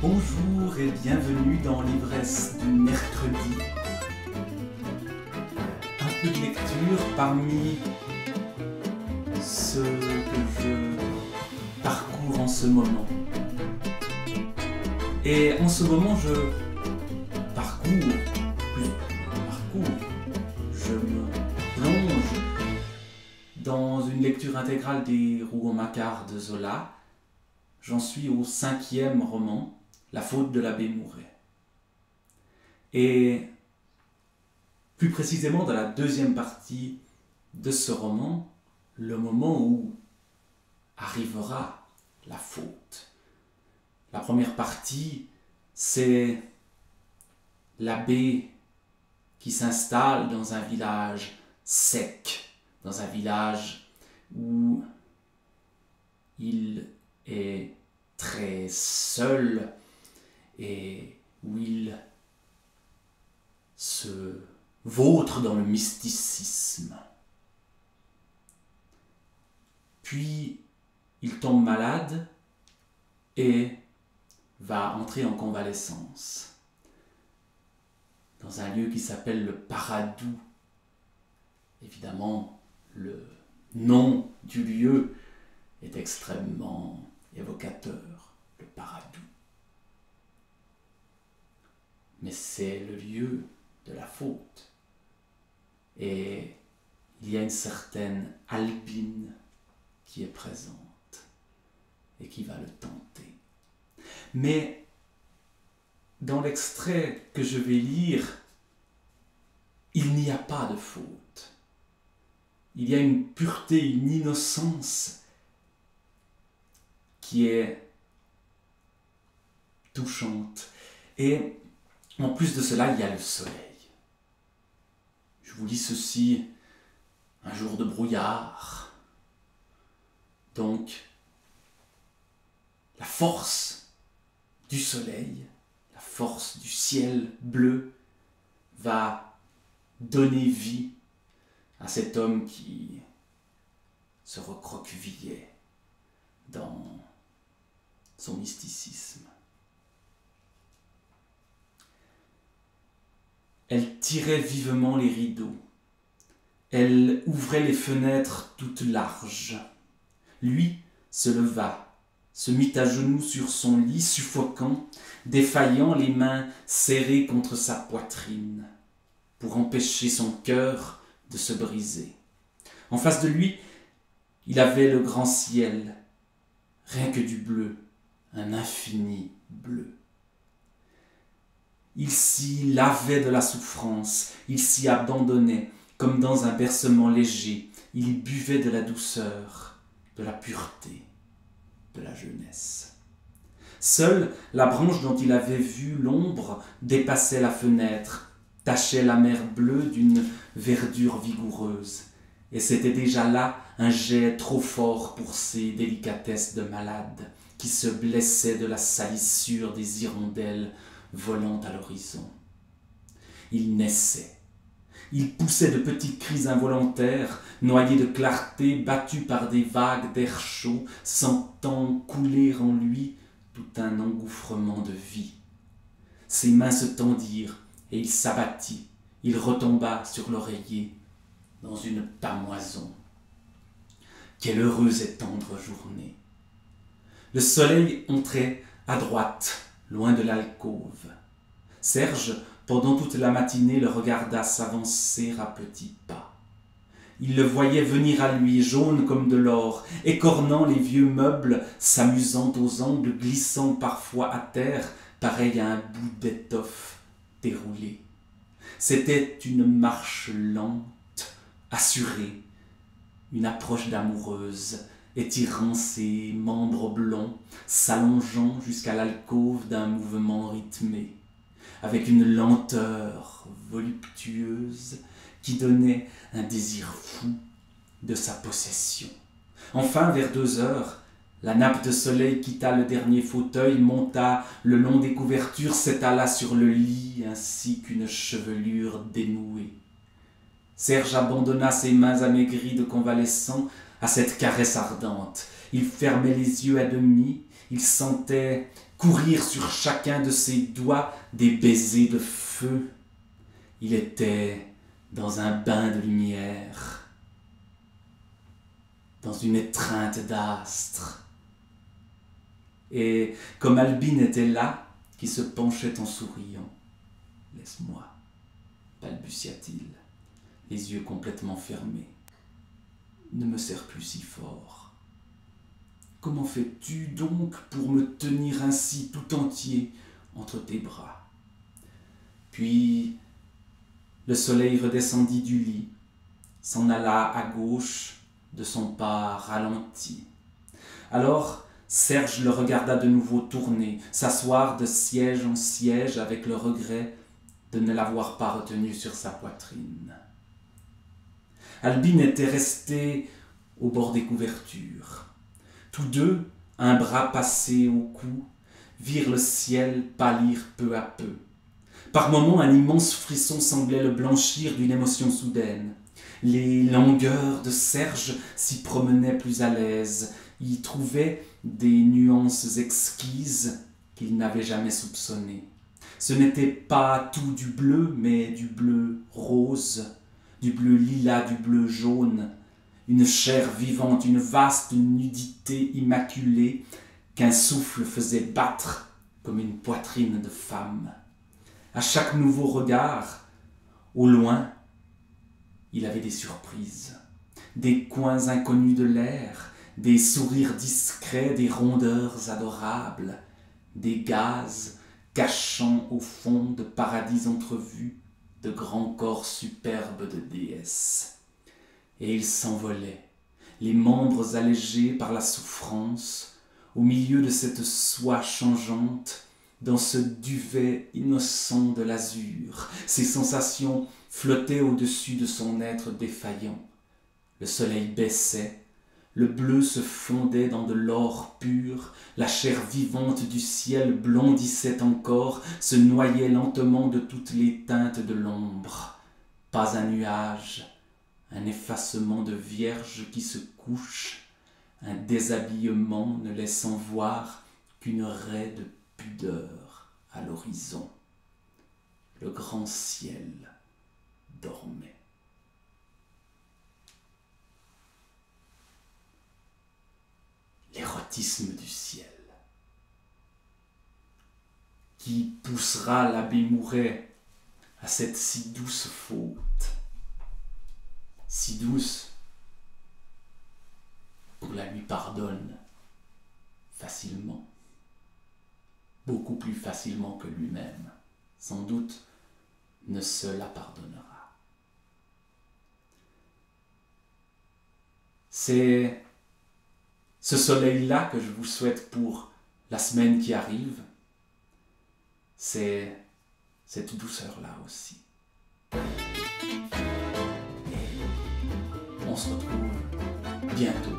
Bonjour et bienvenue dans l'ivresse du mercredi. Un peu de lecture parmi ce que je parcours en ce moment. Et en ce moment, je me plonge dans une lecture intégrale des Rougon-Macquart de Zola. J'en suis au 5e roman, La faute de l'abbé Mouret. Et plus précisément dans la 2e partie de ce roman, le moment où arrivera la faute. La première partie, c'est l'abbé qui s'installe dans un village sec, dans un village où il est très seul et où il se vautre dans le mysticisme. Puis il tombe malade et va entrer en convalescence dans un lieu qui s'appelle le Paradou. Évidemment, le nom du lieu est extrêmement évocateur, le Paradou. Mais c'est le lieu de la faute. Et il y a une certaine Albine qui est présente et qui va le tenter. Mais dans l'extrait que je vais lire, il n'y a pas de faute. Il y a une pureté, une innocence qui est touchante. Et en plus de cela, il y a le soleil. Je vous lis ceci, un jour de brouillard. Donc, la force du soleil, la force du ciel bleu va donner vie à cet homme qui se recroquevillait dans son mysticisme. Elle tirait vivement les rideaux. Elle ouvrait les fenêtres toutes larges. Lui se leva, se mit à genoux sur son lit, suffocant, défaillant, les mains serrées contre sa poitrine, pour empêcher son cœur de se briser. En face de lui, il avait le grand ciel, rien que du bleu, un infini bleu. Il s'y lavait de la souffrance, il s'y abandonnait, comme dans un bercement léger, il y buvait de la douceur, de la pureté, de la jeunesse. Seule la branche dont il avait vu l'ombre dépassait la fenêtre, tachait la mer bleue d'une verdure vigoureuse, et c'était déjà là un jet trop fort pour ses délicatesses de malade, qui se blessait de la salissure des hirondelles volant à l'horizon. Il naissait. Il poussait de petites cris involontaires, noyé de clarté, battu par des vagues d'air chaud, sentant couler en lui tout un engouffrement de vie. Ses mains se tendirent et il s'abattit. Il retomba sur l'oreiller dans une pâmoison. Quelle heureuse et tendre journée! Le soleil entrait à droite, loin de l'alcôve. Serge, pendant toute la matinée, le regarda s'avancer à petits pas. Il le voyait venir à lui, jaune comme de l'or, écornant les vieux meubles, s'amusant aux angles, glissant parfois à terre, pareil à un bout d'étoffe déroulé. C'était une marche lente, assurée, une approche d'amoureuse, étirant ses membres blonds, s'allongeant jusqu'à l'alcôve d'un mouvement rythmé, avec une lenteur voluptueuse qui donnait un désir fou de sa possession. Enfin, vers 2 heures, la nappe de soleil quitta le dernier fauteuil, monta le long des couvertures, s'étala sur le lit ainsi qu'une chevelure dénouée. Serge abandonna ses mains amaigries de convalescent à cette caresse ardente. Il fermait les yeux à demi, il sentait courir sur chacun de ses doigts des baisers de feu. Il était dans un bain de lumière, dans une étreinte d'astres. Et comme Albine était là, qui se penchait en souriant, « Laisse-moi » balbutia-t-il, les yeux complètement fermés. « Ne me serre plus si fort. Comment fais-tu donc pour me tenir ainsi tout entier entre tes bras ?» Puis le soleil redescendit du lit, s'en alla à gauche de son pas ralenti. Alors Serge le regarda de nouveau tourner, s'asseoir de siège en siège avec le regret de ne l'avoir pas retenu sur sa poitrine. Albine était restée au bord des couvertures. Tous deux, un bras passé au cou, virent le ciel pâlir peu à peu. Par moments, un immense frisson semblait le blanchir d'une émotion soudaine. Les langueurs de Serge s'y promenaient plus à l'aise, y trouvaient des nuances exquises qu'il n'avait jamais soupçonnées. Ce n'était pas tout du bleu, mais du bleu rose, du bleu lilas, du bleu jaune, une chair vivante, une vaste nudité immaculée qu'un souffle faisait battre comme une poitrine de femme. À chaque nouveau regard, au loin, il avait des surprises, des coins inconnus de l'air, des sourires discrets, des rondeurs adorables, des gazes cachant au fond de paradis entrevus de grands corps superbes de déesses. Et il s'envolait, les membres allégés par la souffrance, au milieu de cette soie changeante, dans ce duvet innocent de l'azur. Ses sensations flottaient au-dessus de son être défaillant. Le soleil baissait, le bleu se fondait dans de l'or pur, la chair vivante du ciel blondissait encore, se noyait lentement de toutes les teintes de l'ombre. Pas un nuage, un effacement de vierge qui se couche, un déshabillement ne laissant voir qu'une raie de pudeur à l'horizon. Le grand ciel dormait. L'érotisme du ciel. Qui poussera l'abbé Mouret à cette si douce faute, si douce qu'on la lui pardonne facilement, beaucoup plus facilement que lui-même, sans doute ne se la pardonnera. C'est ce soleil-là que je vous souhaite pour la semaine qui arrive, c'est cette douceur-là aussi. Et on se retrouve bientôt